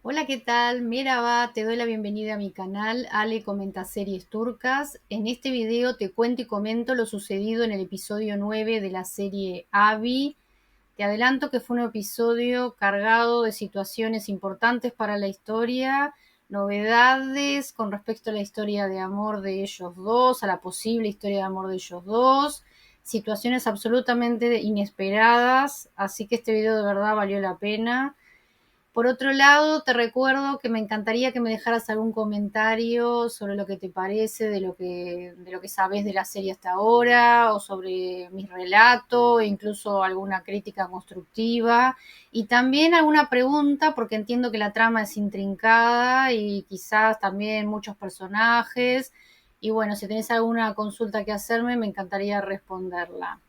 Hola, ¿qué tal? Merhaba, te doy la bienvenida a mi canal Ale Comenta Series Turcas. En este video te cuento y comento lo sucedido en el episodio 9 de la serie Abby. Te adelanto que fue un episodio cargado de situaciones importantes para la historia, novedades con respecto a la historia de amor de ellos dos, a la posible historia de amor de ellos dos, situaciones absolutamente inesperadas, así que este video de verdad valió la pena. Por otro lado, te recuerdo que me encantaría que me dejaras algún comentario sobre lo que te parece, de lo que sabes de la serie hasta ahora, o sobre mi relato, e incluso alguna crítica constructiva. Y también alguna pregunta, porque entiendo que la trama es intrincada y quizás también muchos personajes. Y bueno, si tenés alguna consulta que hacerme, me encantaría responderla.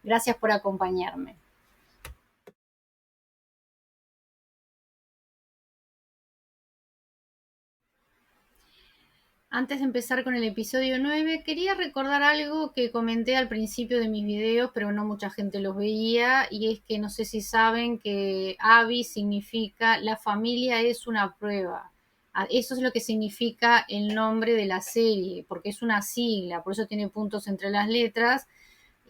Gracias por acompañarme. Antes de empezar con el episodio 9, quería recordar algo que comenté al principio de mis videos, pero no mucha gente los veía, y es que no sé si saben que ABI significa la familia es una prueba. Eso es lo que significa el nombre de la serie, porque es una sigla, por eso tiene puntos entre las letras,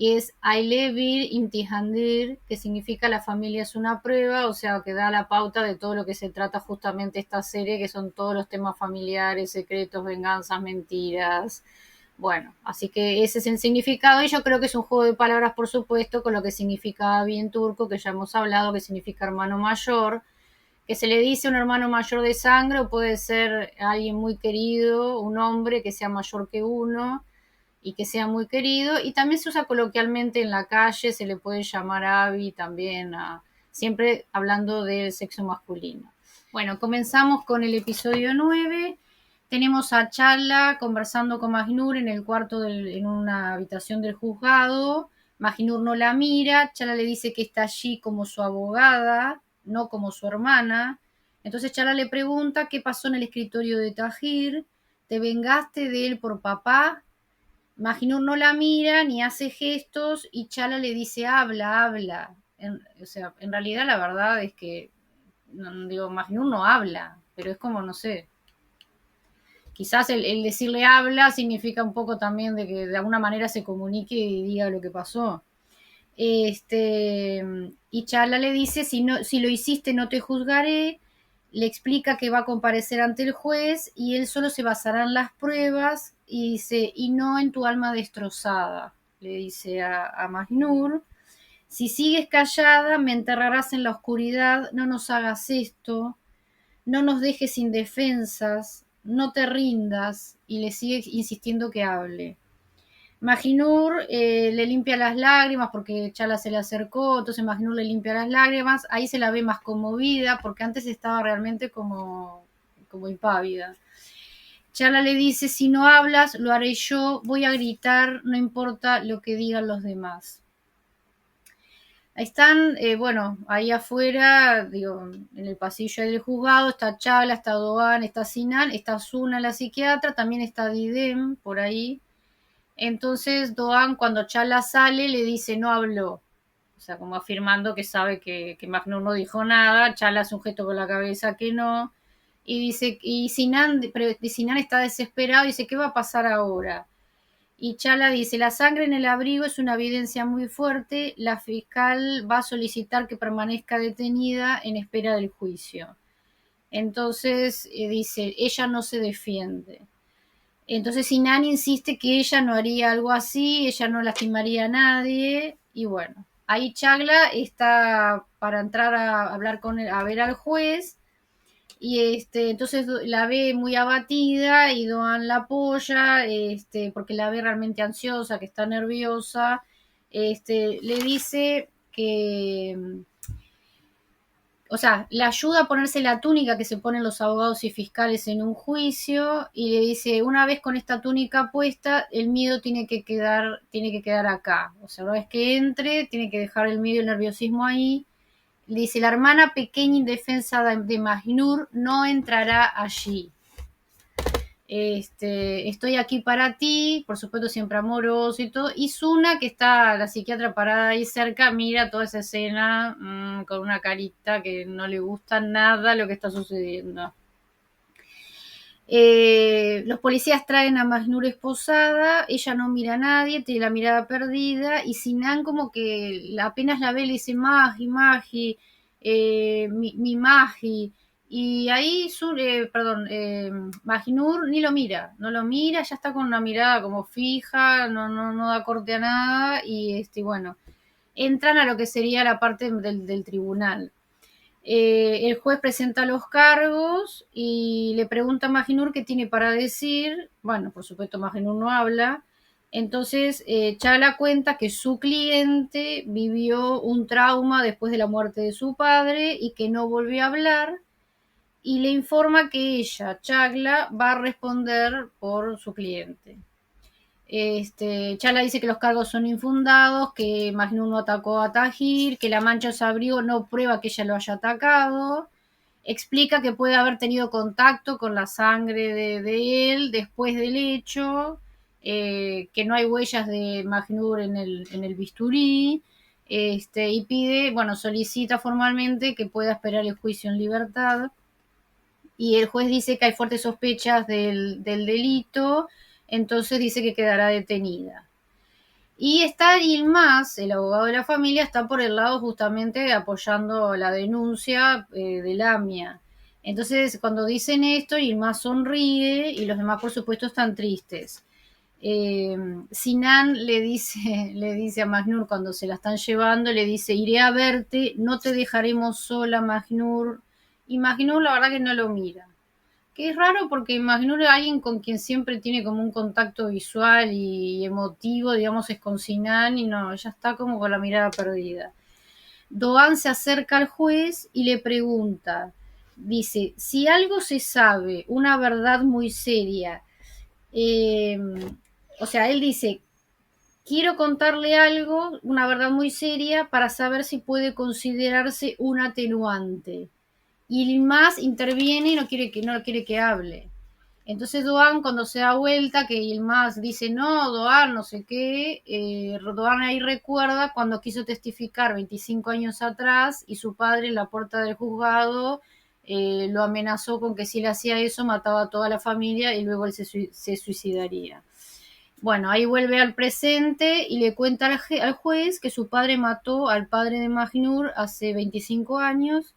y es Ailevir Imtihandir, que significa la familia es una prueba, o sea, que da la pauta de todo lo que se trata justamente esta serie, que son todos los temas familiares, secretos, venganzas, mentiras. Bueno, así que ese es el significado y yo creo que es un juego de palabras, por supuesto, con lo que significa bien turco, que ya hemos hablado, que significa hermano mayor, que se le dice un hermano mayor de sangre o puede ser alguien muy querido, un hombre que sea mayor que uno y que sea muy querido. Y también se usa coloquialmente en la calle, se le puede llamar Abby también, siempre hablando del sexo masculino. Bueno, comenzamos con el episodio 9. Tenemos a Chala conversando con Majnur en el cuarto, en una habitación del juzgado. Majnur no la mira, Chala le dice que está allí como su abogada, no como su hermana. Entonces Chala le pregunta qué pasó en el escritorio de Tajir. ¿Te vengaste de él por papá? Majnur no la mira ni hace gestos y Chala le dice, habla, habla. O sea, en realidad la verdad es que, no, digo, Majnur no habla, pero es como, no sé, quizás el decirle habla significa un poco también de que de alguna manera se comunique y diga lo que pasó. Este, y Chala le dice, si lo hiciste no te juzgaré, le explica que va a comparecer ante el juez y él solo se basará en las pruebas y dice, y no en tu alma destrozada, le dice a Majnur. Si sigues callada, me enterrarás en la oscuridad, no nos hagas esto, no nos dejes indefensas, no te rindas, y le sigue insistiendo que hable. Majinur le limpia las lágrimas porque Chala se le acercó, entonces Majinur le limpia las lágrimas, ahí se la ve más conmovida porque antes estaba realmente como impávida. Chala le dice, si no hablas, lo haré yo, voy a gritar, no importa lo que digan los demás. Ahí están, bueno, ahí afuera, digo, en el pasillo del juzgado, está Chala, está Doan, está Sinan, está Suna, la psiquiatra, también está Didem por ahí. Entonces Doan, cuando Chala sale, le dice, no habló. O sea, como afirmando que sabe que Magnum no dijo nada. Chala hace un gesto con la cabeza que no. Y dice, Sinan está desesperado y dice, ¿qué va a pasar ahora? Y Chala dice, la sangre en el abrigo es una evidencia muy fuerte. La fiscal va a solicitar que permanezca detenida en espera del juicio. Entonces dice, ella no se defiende. Entonces Sinan insiste que ella no haría algo así, ella no lastimaría a nadie, y bueno, ahí Chagla está para entrar a hablar con él, a ver al juez, y entonces la ve muy abatida y Doan la apoya, porque la ve realmente ansiosa, que está nerviosa, le dice que o sea, le ayuda a ponerse la túnica que se ponen los abogados y fiscales en un juicio y le dice, una vez con esta túnica puesta, el miedo tiene que quedar acá. O sea, una vez que entre, tiene que dejar el miedo y el nerviosismo ahí. Le dice, la hermana pequeña indefensa de Majnur no entrará allí. Estoy aquí para ti, por supuesto siempre amoroso y todo. Y Suna, que está la psiquiatra parada ahí cerca, mira toda esa escena con una carita que no le gusta nada lo que está sucediendo. Los policías traen a Majnur esposada, ella no mira a nadie, tiene la mirada perdida y Sinan como que apenas la ve le dice Magi, Magi, mi Magi. Y ahí, Majnur ni lo mira, no lo mira, ya está con una mirada como fija, no da corte a nada y bueno, entran a lo que sería la parte del tribunal. El juez presenta los cargos y le pregunta a Majinur qué tiene para decir. Bueno, por supuesto, Majinur no habla. Entonces, Chala cuenta que su cliente vivió un trauma después de la muerte de su padre y que no volvió a hablar. Y le informa que ella, Chagla, va a responder por su cliente. Chala dice que los cargos son infundados, que Majnun no atacó a Tahir, que la mancha se abrió, no prueba que ella lo haya atacado. Explica que puede haber tenido contacto con la sangre de él después del hecho, que no hay huellas de Majnur en el bisturí, y pide, bueno, solicita formalmente que pueda esperar el juicio en libertad. Y el juez dice que hay fuertes sospechas del delito, entonces dice que quedará detenida. Y está Yilmaz, el abogado de la familia, está por el lado justamente apoyando la denuncia de Lamia. Entonces, cuando dicen esto, Yilmaz sonríe y los demás, por supuesto, están tristes. Sinan le dice a Majnur cuando se la están llevando, le dice, iré a verte, no te dejaremos sola, Majnur. Y Majnur la verdad que no lo mira. Que es raro porque Majnur es alguien con quien siempre tiene como un contacto visual y emotivo, digamos, es con Sinan y no, ya está como con la mirada perdida. Doan se acerca al juez y le pregunta, dice, si algo se sabe, una verdad muy seria, eh, o sea, él dice, quiero contarle algo, una verdad muy seria, para saber si puede considerarse un atenuante. Y el más interviene y no quiere que hable. Entonces Doan cuando se da vuelta, que Yilmaz dice, no, Doan, no sé qué, Doan ahí recuerda cuando quiso testificar 25 años atrás y su padre en la puerta del juzgado lo amenazó con que si le hacía eso mataba a toda la familia y luego él se suicidaría. Bueno, ahí vuelve al presente y le cuenta al juez que su padre mató al padre de Majnur hace 25 años.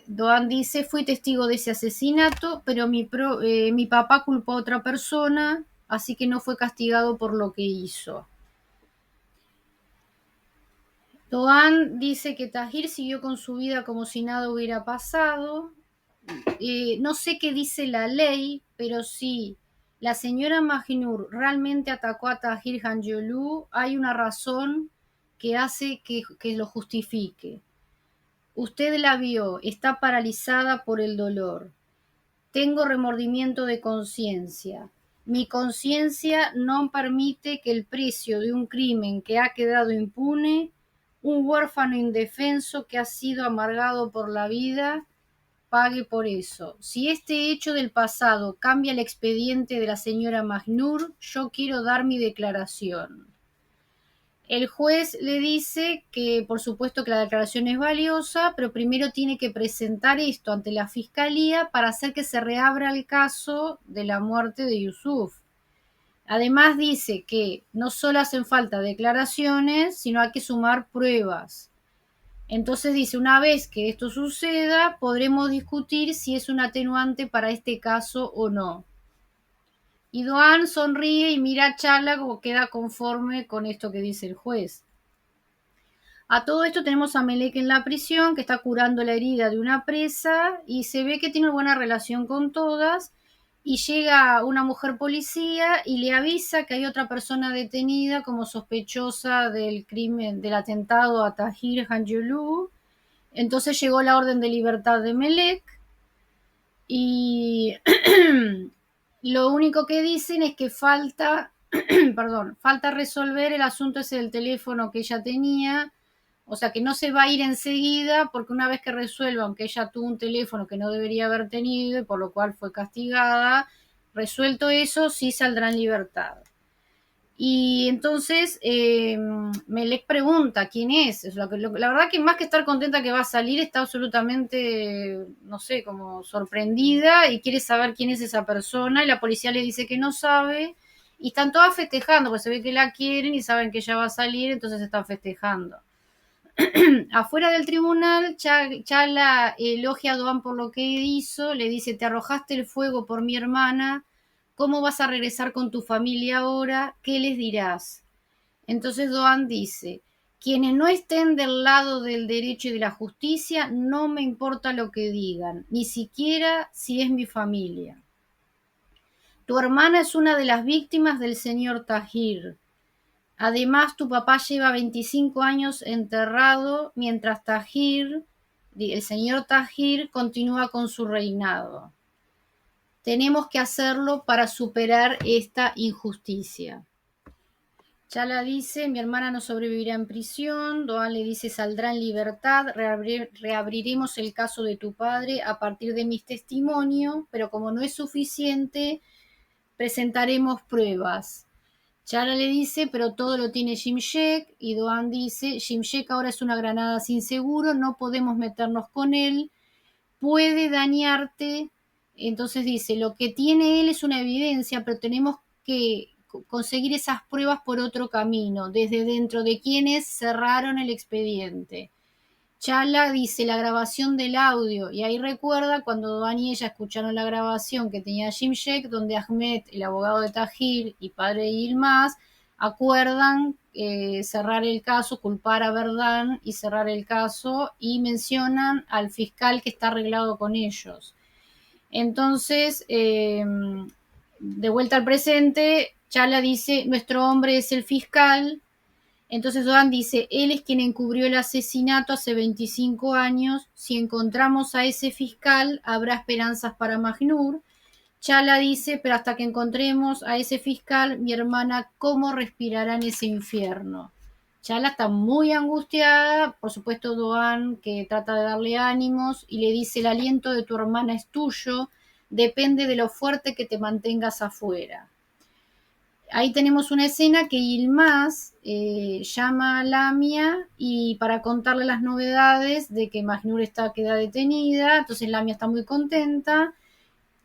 Doan dice, fui testigo de ese asesinato, pero mi papá culpó a otra persona, así que no fue castigado por lo que hizo. Doan dice que Tahir siguió con su vida como si nada hubiera pasado. No sé qué dice la ley, pero si la señora Majnur realmente atacó a Tahir Hanjolu, hay una razón que hace que lo justifique. Usted la vio, está paralizada por el dolor. Tengo remordimiento de conciencia. Mi conciencia no permite que el precio de un crimen que ha quedado impune, un huérfano indefenso que ha sido amargado por la vida, pague por eso. Si este hecho del pasado cambia el expediente de la señora Majnur, yo quiero dar mi declaración. El juez le dice que por supuesto que la declaración es valiosa, pero primero tiene que presentar esto ante la fiscalía para hacer que se reabra el caso de la muerte de Yusuf. Además dice que no solo hacen falta declaraciones, sino hay que sumar pruebas. Entonces dice, una vez que esto suceda, podremos discutir si es un atenuante para este caso o no. Y Doan sonríe y mira a Chala como queda conforme con esto que dice el juez. A todo esto tenemos a Melek en la prisión, que está curando la herida de una presa y se ve que tiene una buena relación con todas. Y llega una mujer policía y le avisa que hay otra persona detenida como sospechosa del crimen, del atentado a Tahir Hanjolu. Entonces llegó la orden de libertad de Melek y lo único que dicen es que falta resolver el asunto ese del teléfono que ella tenía, O sea que no se va a ir enseguida porque una vez que resuelva, aunque ella tuvo un teléfono que no debería haber tenido y por lo cual fue castigada, resuelto eso, sí saldrá en libertad. Y entonces Melek pregunta quién es. La verdad que más que estar contenta que va a salir, está absolutamente, no sé, como sorprendida y quiere saber quién es esa persona. Y la policía le dice que no sabe. Y están todas festejando, porque se ve que la quieren y saben que ella va a salir, entonces están festejando. Afuera del tribunal, Chala elogia a Doan por lo que hizo, le dice, te arrojaste el fuego por mi hermana, ¿cómo vas a regresar con tu familia ahora? ¿Qué les dirás? Entonces Doan dice, quienes no estén del lado del derecho y de la justicia, no me importa lo que digan, ni siquiera si es mi familia. Tu hermana es una de las víctimas del señor Tahir. Además, tu papá lleva 25 años enterrado mientras el señor Tahir, continúa con su reinado. Tenemos que hacerlo para superar esta injusticia. Chala dice, mi hermana no sobrevivirá en prisión. Doan le dice, saldrá en libertad. Reabriremos el caso de tu padre a partir de mis testimonios, pero como no es suficiente, presentaremos pruebas. Chala le dice, pero todo lo tiene Shimshek, y Doan dice, Shimshek ahora es una granada sin seguro, no podemos meternos con él, puede dañarte. Entonces dice, lo que tiene él es una evidencia, pero tenemos que conseguir esas pruebas por otro camino, desde dentro de quienes cerraron el expediente. Chala dice la grabación del audio, y ahí recuerda cuando Doan y ella escucharon la grabación que tenía Shimshek, donde Ahmed, el abogado de Tahir y padre de Yilmaz, acuerdan cerrar el caso, culpar a Verdán y cerrar el caso, y mencionan al fiscal que está arreglado con ellos. Entonces, de vuelta al presente, Chala dice, nuestro hombre es el fiscal. Entonces Doan dice, él es quien encubrió el asesinato hace 25 años, si encontramos a ese fiscal habrá esperanzas para Magnur. Chala dice, pero hasta que encontremos a ese fiscal, mi hermana, ¿cómo respirará en ese infierno? Chala está muy angustiada, por supuesto Doan, que trata de darle ánimos, y le dice, el aliento de tu hermana es tuyo, depende de lo fuerte que te mantengas afuera. Ahí tenemos una escena que Yilmaz llama a Lamia y para contarle las novedades de que Magnur queda detenida, entonces Lamia está muy contenta,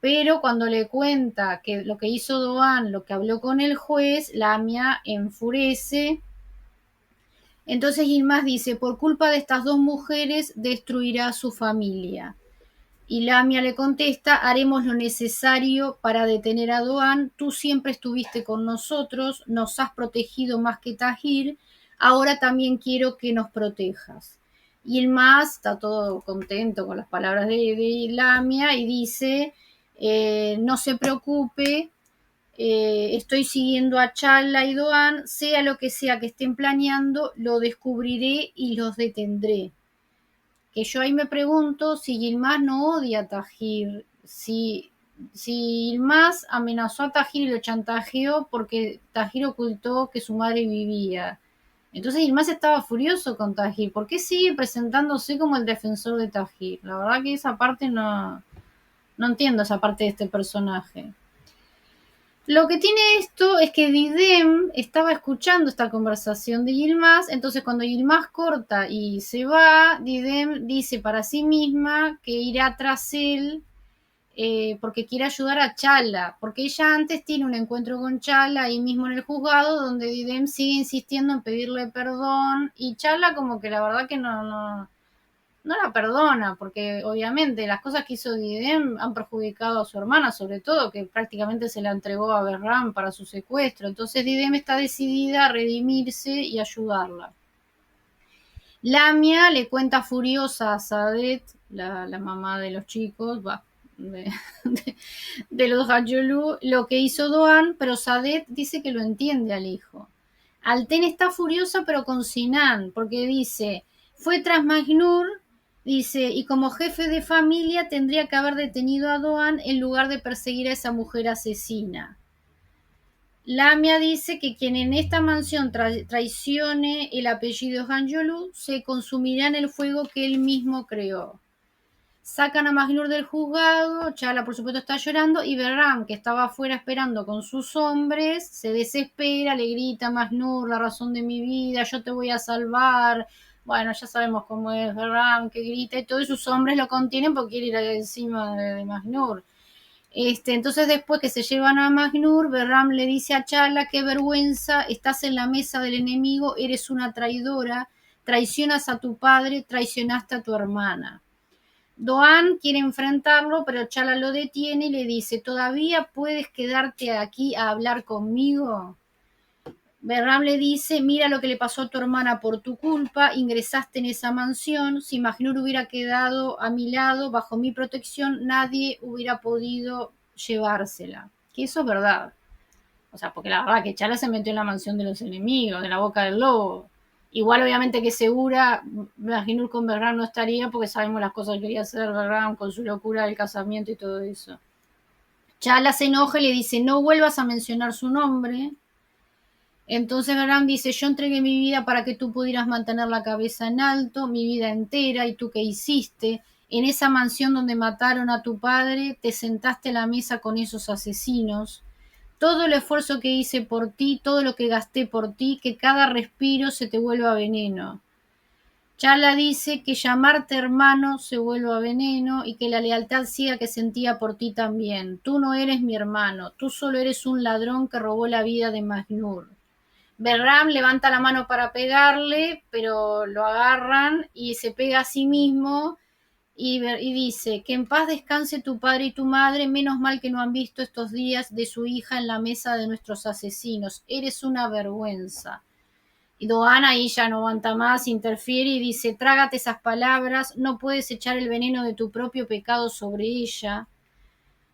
pero cuando le cuenta que lo que hizo Doan, lo que habló con el juez, Lamia enfurece. Entonces Yilmaz dice, por culpa de estas dos mujeres destruirá a su familia. Y Lamia le contesta, haremos lo necesario para detener a Doan, tú siempre estuviste con nosotros, nos has protegido más que Tahir, ahora también quiero que nos protejas. Y el Mas está todo contento con las palabras de Lamia y dice, no se preocupe, estoy siguiendo a Chala y Doan, sea lo que sea que estén planeando, lo descubriré y los detendré. Que yo ahí me pregunto si Yilmaz no odia a Tahir, si Yilmaz amenazó a Tahir y lo chantajeó porque Tahir ocultó que su madre vivía. Entonces Yilmaz estaba furioso con Tahir. ¿Por qué sigue presentándose como el defensor de Tahir? La verdad que esa parte no entiendo esa parte de este personaje. Lo que tiene esto es que Didem estaba escuchando esta conversación de Yilmaz, entonces cuando Yilmaz corta y se va, Didem dice para sí misma que irá tras él porque quiere ayudar a Chala, porque ella antes tiene un encuentro con Chala ahí mismo en el juzgado, donde Didem sigue insistiendo en pedirle perdón, y Chala como que la verdad que no la perdona, porque obviamente las cosas que hizo Didem han perjudicado a su hermana, sobre todo, que prácticamente se la entregó a Berram para su secuestro. Entonces Didem está decidida a redimirse y ayudarla. Lamia le cuenta furiosa a Sadet, la mamá de los chicos, de los Hacholu, lo que hizo Doan, pero Sadet dice que lo entiende al hijo. Alten está furiosa pero con Sinan, porque dice, fue tras Magnur, dice, y como jefe de familia tendría que haber detenido a Doan en lugar de perseguir a esa mujer asesina. Lamia dice que quien en esta mansión traicione el apellido Hanjolu se consumirá en el fuego que él mismo creó. Sacan a Magnur del juzgado, Chala por supuesto está llorando y Berram, que estaba afuera esperando con sus hombres, se desespera, le grita a Magnur, la razón de mi vida, yo te voy a salvar. Bueno, ya sabemos cómo es Berram, que grita y todos sus hombres lo contienen porque quiere ir encima de Magnur. Entonces después que se llevan a Magnur, Berram le dice a Chala, qué vergüenza, estás en la mesa del enemigo, eres una traidora, traicionas a tu padre, traicionaste a tu hermana. Doan quiere enfrentarlo, pero Chala lo detiene y le dice, ¿todavía puedes quedarte aquí a hablar conmigo? Berram le dice, mira lo que le pasó a tu hermana por tu culpa, ingresaste en esa mansión, si Magnur hubiera quedado a mi lado, bajo mi protección, nadie hubiera podido llevársela. Que eso es verdad. O sea, porque la verdad que Chala se metió en la mansión de los enemigos, de la boca del lobo. Igual obviamente que segura Magnur con Berram no estaría porque sabemos las cosas que quería hacer Berram con su locura del casamiento y todo eso. Chala se enoja y le dice, no vuelvas a mencionar su nombre. Entonces Berram dice, yo entregué mi vida para que tú pudieras mantener la cabeza en alto, mi vida entera, ¿y tú qué hiciste? En esa mansión donde mataron a tu padre, te sentaste a la mesa con esos asesinos. Todo el esfuerzo que hice por ti, todo lo que gasté por ti, que cada respiro se te vuelva veneno. Chala dice que llamarte hermano se vuelva veneno y que la lealtad ciega que sentía por ti también. Tú no eres mi hermano, tú solo eres un ladrón que robó la vida de Magnur. Berram levanta la mano para pegarle, pero lo agarran y se pega a sí mismo y dice, que en paz descanse tu padre y tu madre, menos mal que no han visto estos días de su hija en la mesa de nuestros asesinos, eres una vergüenza. Y Doan ahí ya no aguanta más, interfiere y dice, trágate esas palabras, no puedes echar el veneno de tu propio pecado sobre ella.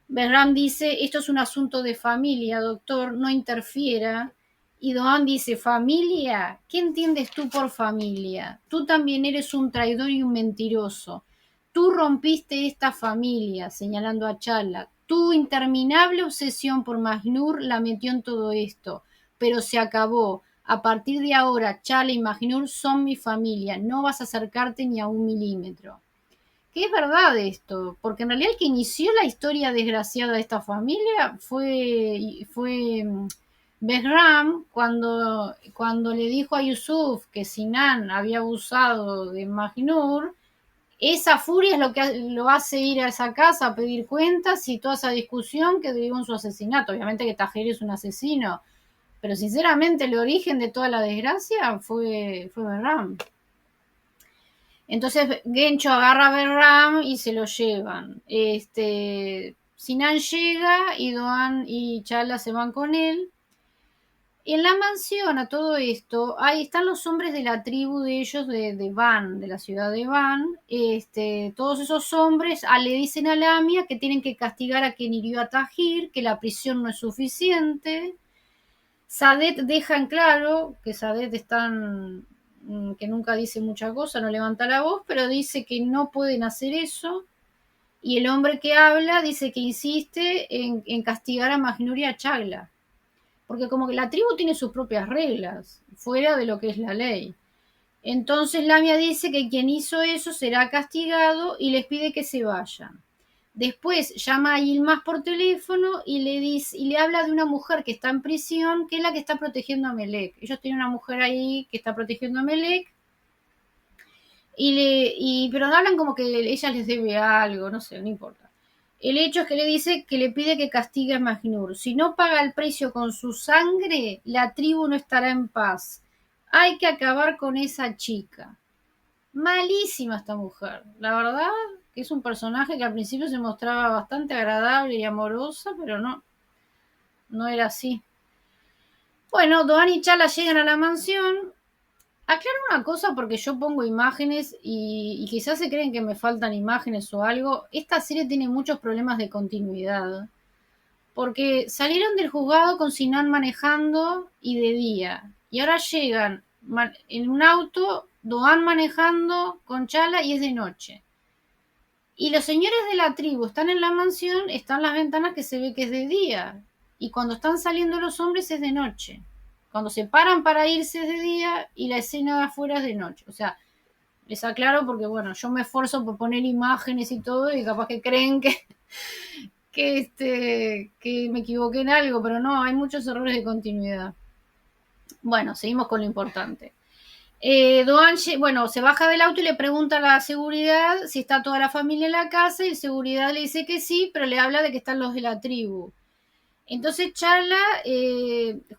Berram dice, esto es un asunto de familia, doctor, no interfiera. Y Doan dice, ¿familia? ¿Qué entiendes tú por familia? Tú también eres un traidor y un mentiroso. Tú rompiste esta familia, señalando a Chala. Tu interminable obsesión por Magnur la metió en todo esto, pero se acabó. A partir de ahora, Chala y Magnur son mi familia. No vas a acercarte ni a 1 milímetro. Que es verdad esto, porque en realidad el que inició la historia desgraciada de esta familia fue Behram cuando le dijo a Yusuf que Sinan había abusado de Magnur. Esa furia es lo que lo hace ir a esa casa a pedir cuentas y toda esa discusión que derivó en su asesinato. Obviamente que Tajer es un asesino, pero sinceramente el origen de toda la desgracia fue Behram. Entonces Gencho agarra a Berram y se lo llevan. Sinan llega y Doan y Chala se van con él. En la mansión, a todo esto, ahí están los hombres de la tribu de ellos, de Van, de la ciudad de Van. Todos esos hombres le dicen a Lamia que tienen que castigar a quien hirió a Tahir, que la prisión no es suficiente. Sadet deja en claro que Sadet que nunca dice mucha cosa, no levanta la voz, pero dice que no pueden hacer eso. Y el hombre que habla dice que insiste en castigar a Magnur y a Chagla. Porque como que la tribu tiene sus propias reglas, fuera de lo que es la ley. Entonces Lamia dice que quien hizo eso será castigado y les pide que se vayan. Después llama a Yilmaz por teléfono y le habla de una mujer que está en prisión, que es la que está protegiendo a Melek. Ellos tienen una mujer ahí que está protegiendo a Melek, pero hablan como que ella les debe algo, no sé, no importa. El hecho es que le dice que le pide que castigue a Magnur. Si no paga el precio con su sangre, la tribu no estará en paz. Hay que acabar con esa chica. Malísima esta mujer. La verdad que es un personaje que al principio se mostraba bastante agradable y amorosa, pero no era así. Bueno, Doan y Chala llegan a la mansión. Aclaro una cosa porque yo pongo imágenes y quizás se creen que me faltan imágenes o algo. Esta serie tiene muchos problemas de continuidad. Porque salieron del juzgado con Sinan manejando y de día. Y ahora llegan en un auto, Doan manejando con Chala y es de noche. Y los señores de la tribu están en la mansión, están las ventanas que se ve que es de día. y cuando están saliendo los hombres es de noche. Cuando se paran para irse es de día y la escena de afuera es de noche. O sea, les aclaro porque, bueno, yo me esfuerzo por poner imágenes y todo y capaz que creen que me equivoqué en algo, pero no, hay muchos errores de continuidad. Bueno, seguimos con lo importante. Doan, bueno, se baja del auto y le pregunta a la seguridad si está toda la familia en la casa y el seguridad le dice que sí, pero le habla de que están los de la tribu. Entonces Charla,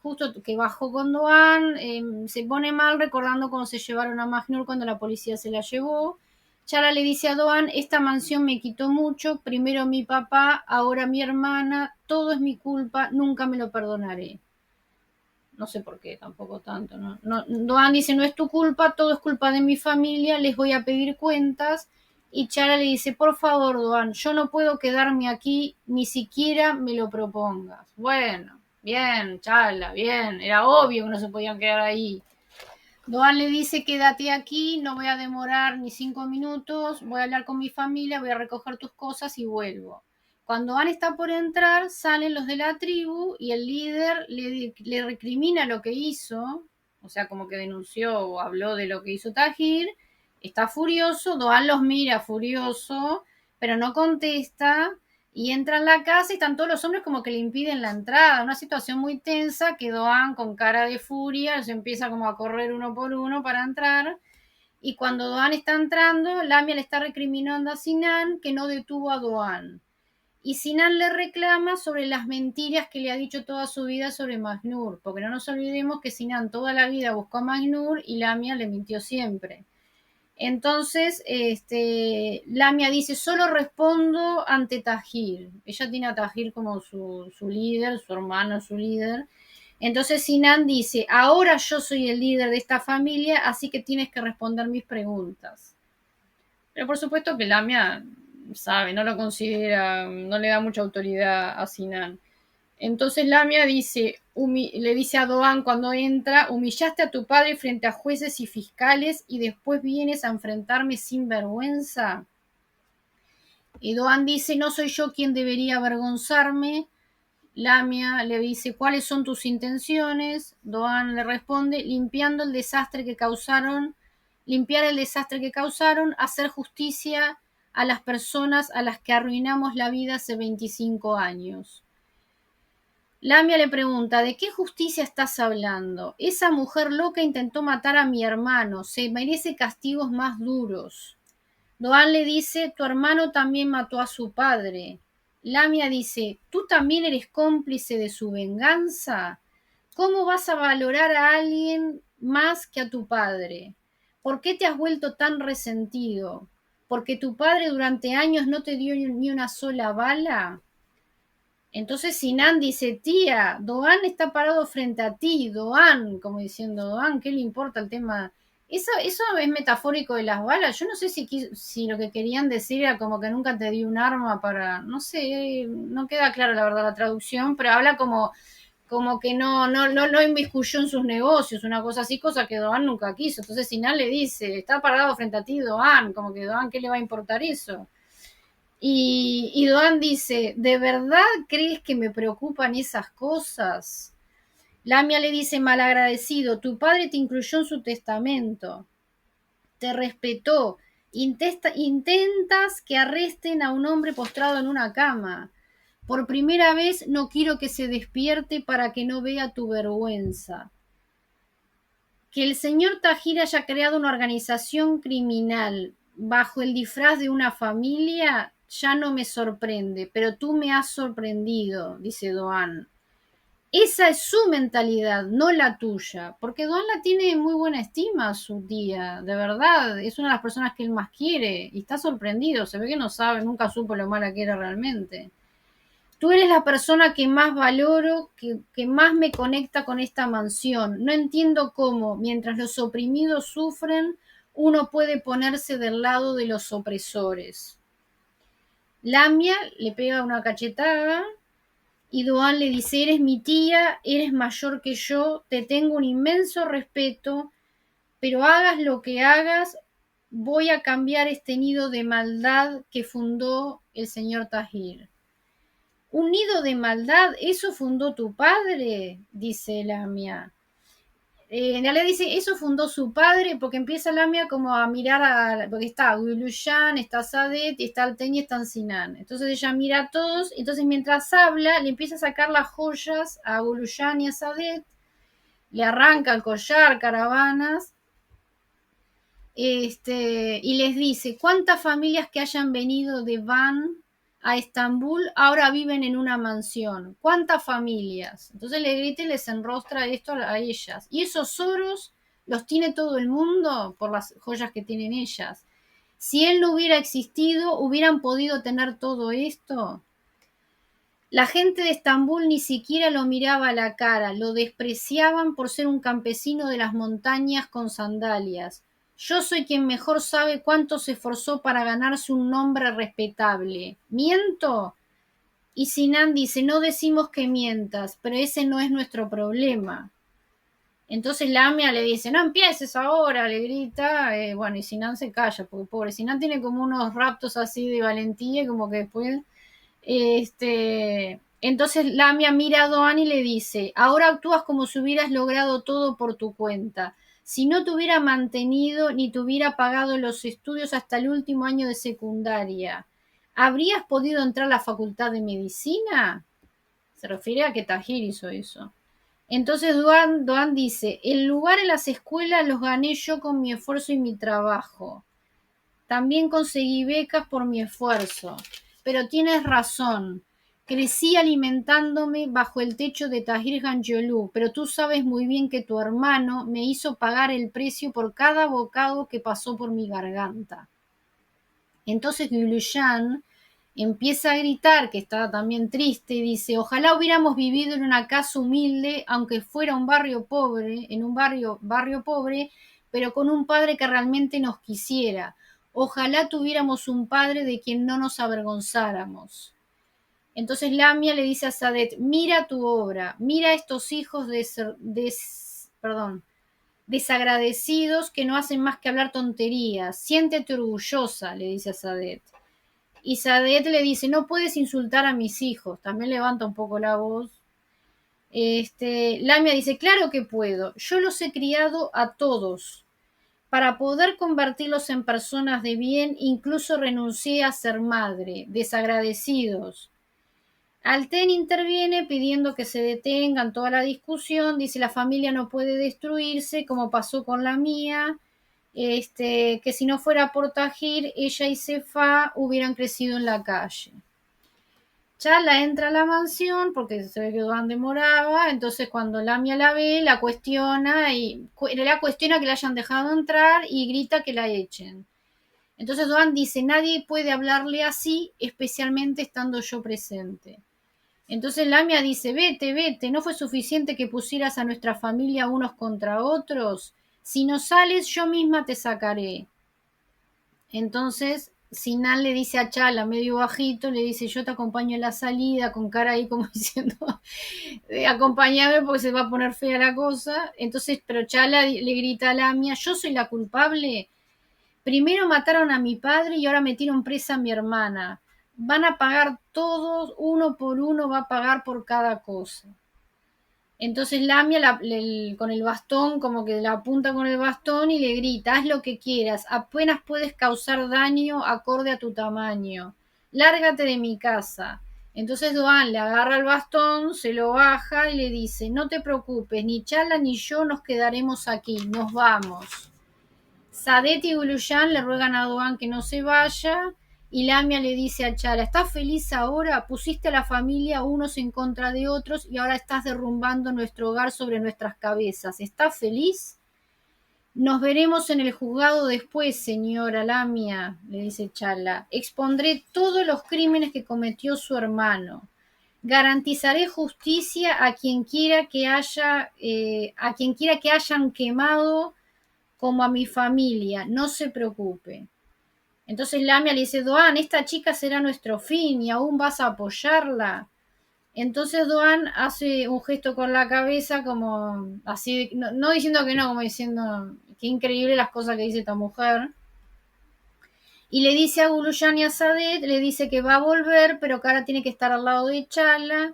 justo que bajó con Doan, se pone mal recordando cómo se llevaron a Magnur cuando la policía se la llevó. Charla le dice a Doan, esta mansión me quitó mucho, primero mi papá, ahora mi hermana, todo es mi culpa, nunca me lo perdonaré. No sé por qué, tampoco tanto. No, Doan dice, no es tu culpa, todo es culpa de mi familia, les voy a pedir cuentas. Y Chara le dice, por favor, Doan, yo no puedo quedarme aquí, ni siquiera me lo propongas. Bueno, bien, Chala, bien, era obvio que no se podían quedar ahí. Doan le dice, quédate aquí, no voy a demorar ni 5 minutos, voy a hablar con mi familia, voy a recoger tus cosas y vuelvo. Cuando Doan está por entrar, salen los de la tribu y el líder le recrimina lo que hizo, o sea, como que denunció o habló de lo que hizo Tajir, está furioso, Doan los mira furioso, pero no contesta, y entra en la casa y están todos los hombres como que le impiden la entrada. Una situación muy tensa que Doan con cara de furia se empieza como a correr uno por uno para entrar. Y cuando Doan está entrando, Lamia le está recriminando a Sinan que no detuvo a Doan. Y Sinan le reclama sobre las mentiras que le ha dicho toda su vida sobre Magnur, porque no nos olvidemos que Sinan toda la vida buscó a Magnur y Lamia le mintió siempre. Entonces, Lamia dice, solo respondo ante Tajir. Ella tiene a Tajir como su líder, su hermano su líder. Entonces Sinan dice, ahora yo soy el líder de esta familia, así que tienes que responder mis preguntas. Pero por supuesto que Lamia sabe, no lo considera, no le da mucha autoridad a Sinan. Entonces Lamia dice, le dice a Doan cuando entra, humillaste a tu padre frente a jueces y fiscales y después vienes a enfrentarme sin vergüenza. Y Doan dice, no soy yo quien debería avergonzarme. Lamia le dice, ¿cuáles son tus intenciones? Doan le responde, limpiar el desastre que causaron, hacer justicia a las personas a las que arruinamos la vida hace 25 años. Lamia le pregunta, ¿de qué justicia estás hablando? Esa mujer loca intentó matar a mi hermano, se merece castigos más duros. Doan le dice, tu hermano también mató a su padre. Lamia dice, ¿tú también eres cómplice de su venganza? ¿Cómo vas a valorar a alguien más que a tu padre? ¿Por qué te has vuelto tan resentido? ¿Porque tu padre durante años no te dio ni una sola bala? Entonces Sinan dice, tía, Doan está parado frente a ti, Doan, como diciendo, Doan, ¿qué le importa el tema? Eso es metafórico de las balas. Yo no sé si lo que querían decir era como que nunca te di un arma para, no sé, no queda clara la verdad la traducción, pero habla como que no inmiscuyó en sus negocios, una cosa así, cosa que Doan nunca quiso. Entonces Sinan le dice, está parado frente a ti, Doan, como que Doan, ¿qué le va a importar eso? Y Doan dice, ¿de verdad crees que me preocupan esas cosas? Lamia le dice, malagradecido, tu padre te incluyó en su testamento, te respetó, intentas que arresten a un hombre postrado en una cama. Por primera vez no quiero que se despierte para que no vea tu vergüenza. Que el señor Tajir haya creado una organización criminal bajo el disfraz de una familia ya no me sorprende, pero tú me has sorprendido, dice Doan. Esa es su mentalidad, no la tuya, porque Doan la tiene muy buena estima a su tía, de verdad, es una de las personas que él más quiere y está sorprendido, se ve que no sabe, nunca supo lo mala que era realmente. Tú eres la persona que más valoro, que más me conecta con esta mansión. No entiendo cómo, mientras los oprimidos sufren, uno puede ponerse del lado de los opresores. Lamia le pega una cachetada y Doan le dice, eres mi tía, eres mayor que yo, te tengo un inmenso respeto, pero hagas lo que hagas, voy a cambiar este nido de maldad que fundó el señor Tajir. Un nido de maldad, ¿eso fundó tu padre? Dice Lamia. En realidad dice, eso fundó su padre, porque empieza Lamia como a mirar, porque está Guilushan, está Sadet, está Alten y está Sinan. Entonces ella mira a todos, entonces mientras habla, le empieza a sacar las joyas a Guilushan y a Sadet, le arranca el collar, caravanas, y les dice, ¿cuántas familias que hayan venido de Van a Estambul ahora viven en una mansión? ¿Cuántas familias? Entonces le grita y les enrostra esto a ellas. Y esos oros los tiene todo el mundo por las joyas que tienen ellas. Si él no hubiera existido, ¿hubieran podido tener todo esto? La gente de Estambul ni siquiera lo miraba a la cara, lo despreciaban por ser un campesino de las montañas con sandalias. Yo soy quien mejor sabe cuánto se esforzó para ganarse un nombre respetable. ¿Miento? Y Sinan dice, no decimos que mientas, pero ese no es nuestro problema. Entonces Lamia le dice, no empieces ahora, le grita, bueno, y Sinan se calla, porque pobre, Sinan tiene como unos raptos así de valentía, como que después entonces Lamia mira a Doan y le dice, ahora actúas como si hubieras logrado todo por tu cuenta. Si no te hubiera mantenido ni te hubiera pagado los estudios hasta el último año de secundaria, ¿habrías podido entrar a la facultad de medicina? Se refiere a que Tahir hizo eso. Entonces Doan dice, el lugar en las escuelas los gané yo con mi esfuerzo y mi trabajo. También conseguí becas por mi esfuerzo. Pero tienes razón. Crecí alimentándome bajo el techo de Tahir Ganjolú, pero tú sabes muy bien que tu hermano me hizo pagar el precio por cada bocado que pasó por mi garganta. Entonces Gulushan empieza a gritar, que estaba también triste, y dice, ojalá hubiéramos vivido en una casa humilde, aunque fuera un barrio pobre, en un barrio pobre, pero con un padre que realmente nos quisiera. Ojalá tuviéramos un padre de quien no nos avergonzáramos. Entonces Lamia le dice a Sadet, mira tu obra, mira a estos hijos desagradecidos que no hacen más que hablar tonterías. Siéntete orgullosa, le dice a Sadet. Y Sadet le dice, no puedes insultar a mis hijos. También levanta un poco la voz. Lamia dice, claro que puedo. Yo los he criado a todos. Para poder convertirlos en personas de bien, incluso renuncié a ser madre. Desagradecidos. Alten interviene pidiendo que se detengan toda la discusión. Dice, la familia no puede destruirse como pasó con la mía. Que si no fuera por Tahir, ella y Sefa hubieran crecido en la calle. Chala entra a la mansión porque se ve que Doan demoraba, entonces cuando Lamia la ve, la cuestiona que la hayan dejado entrar y grita que la echen. Entonces Doan dice, nadie puede hablarle así, especialmente estando yo presente. Entonces Lamia dice, vete, vete, ¿no fue suficiente que pusieras a nuestra familia unos contra otros? Si no sales, yo misma te sacaré. Entonces Sinan le dice a Chala, medio bajito, le dice, yo te acompaño en la salida, con cara ahí como diciendo, acompáñame porque se va a poner fea la cosa. Entonces, pero Chala le grita a Lamia, yo soy la culpable. Primero mataron a mi padre y ahora metieron presa a mi hermana. Van a pagar todos, uno por uno va a pagar por cada cosa. Entonces Lamia con el bastón, como que la apunta con el bastón y le grita, haz lo que quieras, apenas puedes causar daño acorde a tu tamaño. Lárgate de mi casa. Entonces Doan le agarra el bastón, se lo baja y le dice, no te preocupes, ni Chala ni yo nos quedaremos aquí, nos vamos. Sadet y Gulushan le ruegan a Doan que no se vaya y Lamia le dice a Chala, ¿estás feliz ahora? Pusiste a la familia unos en contra de otros y ahora estás derrumbando nuestro hogar sobre nuestras cabezas. ¿Estás feliz? Nos veremos en el juzgado después, señora Lamia, le dice Chala. Expondré todos los crímenes que cometió su hermano. Garantizaré justicia a quien quiera que hayan quemado como a mi familia. No se preocupe. Entonces Lamia le dice, Doan, esta chica será nuestro fin y aún vas a apoyarla. Entonces Doan hace un gesto con la cabeza como así, no diciendo que no, como diciendo, qué increíble las cosas que dice esta mujer. Y le dice a Guluyan y a Sadet, le dice que va a volver, pero que ahora tiene que estar al lado de Chala.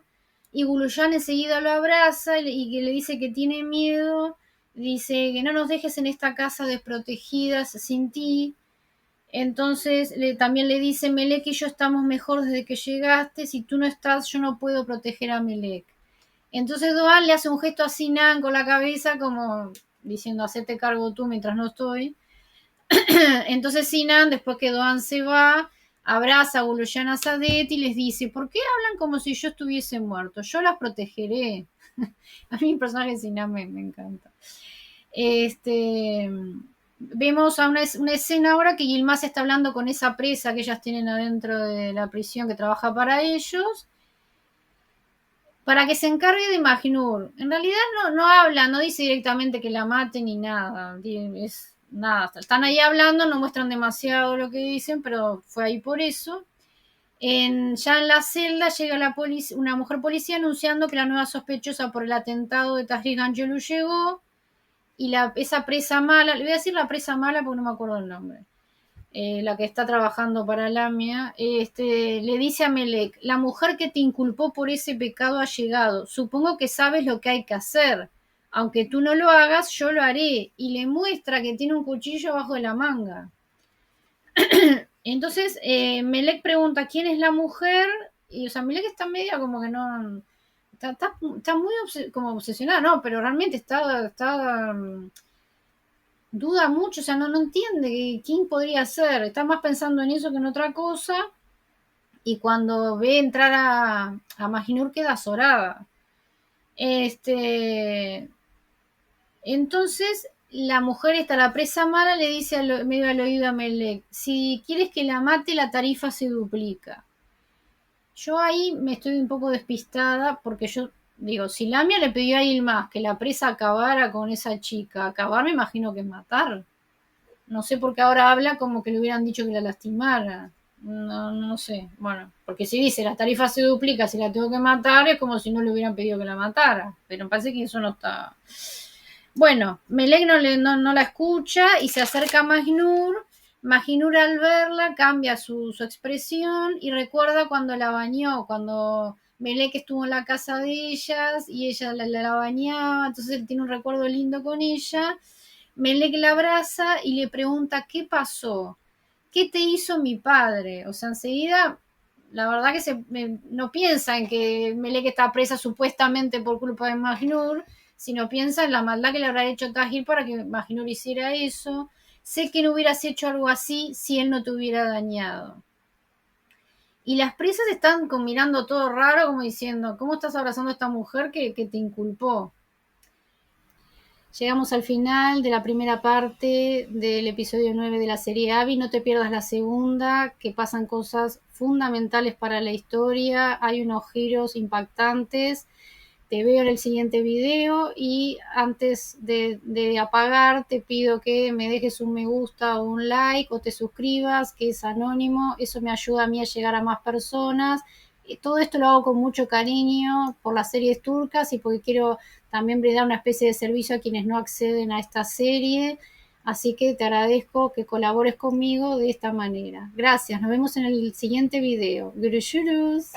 Y Guluyan enseguida lo abraza y que le dice que tiene miedo. Dice que no nos dejes en esta casa desprotegidas sin ti. Entonces también le dice, Melek y yo estamos mejor desde que llegaste. Si tú no estás, yo no puedo proteger a Melek. Entonces Doan le hace un gesto a Sinan con la cabeza como diciendo, hacete cargo tú mientras no estoy. Entonces Sinan, después que Doan se va, abraza a Guluyan a Sadet y les dice, ¿por qué hablan como si yo estuviese muerto? Yo las protegeré. A mí el personaje de Sinan me encanta. Vemos a una escena ahora que Yilmaz está hablando con esa presa que ellas tienen adentro de la prisión que trabaja para ellos, para que se encargue de Majnur. En realidad no habla, no dice directamente que la mate ni nada. Es nada, están ahí hablando, no muestran demasiado lo que dicen, pero fue ahí por eso. Ya en la celda llega una mujer policía anunciando que la nueva sospechosa por el atentado de Tahrir Angelou llegó, y esa presa mala, le voy a decir la presa mala porque no me acuerdo el nombre, la que está trabajando para Lamia, le dice a Melek, la mujer que te inculpó por ese pecado ha llegado, supongo que sabes lo que hay que hacer, aunque tú no lo hagas, yo lo haré, y le muestra que tiene un cuchillo abajo de la manga. Entonces Melek pregunta quién es la mujer, y o sea, Melek está media como que no, está muy como obsesionada, no, pero realmente está duda mucho, o sea, no entiende quién podría ser, está más pensando en eso que en otra cosa, y cuando ve entrar a Majinur queda azorada. Entonces la mujer esta, la presa mala, le dice medio al oído a Melek, si quieres que la mate, la tarifa se duplica. Yo ahí me estoy un poco despistada porque yo digo, si Lamia le pidió a Yilmaz que la presa acabara con esa chica, acabar me imagino que es matar. No sé por qué ahora habla como que le hubieran dicho que la lastimara. No sé. Bueno, porque si dice la tarifa se duplica, si la tengo que matar, es como si no le hubieran pedido que la matara. Pero me parece que eso no está. Bueno, Melek no la escucha y se acerca a Majnur. Majnur al verla cambia su expresión y recuerda cuando la bañó, cuando Melek estuvo en la casa de ellas y ella la bañaba, entonces él tiene un recuerdo lindo con ella. Melek la abraza y le pregunta, ¿qué pasó? ¿Qué te hizo mi padre? O sea, enseguida, la verdad que no piensa en que Melek está presa supuestamente por culpa de Majnur, sino piensa en la maldad que le habrá hecho Tahir para que Majnur hiciera eso. Sé que no hubieras hecho algo así si él no te hubiera dañado. Y las presas están mirando todo raro, como diciendo, ¿cómo estás abrazando a esta mujer que te inculpó? Llegamos al final de la primera parte del episodio 9 de la serie Abby. No te pierdas la segunda, que pasan cosas fundamentales para la historia. Hay unos giros impactantes. Te veo en el siguiente video y antes de apagar te pido que me dejes un me gusta o un like o te suscribas, que es anónimo. Eso me ayuda a mí a llegar a más personas. Todo esto lo hago con mucho cariño por las series turcas y porque quiero también brindar una especie de servicio a quienes no acceden a esta serie. Así que te agradezco que colabores conmigo de esta manera. Gracias, nos vemos en el siguiente video. Görüşürüz.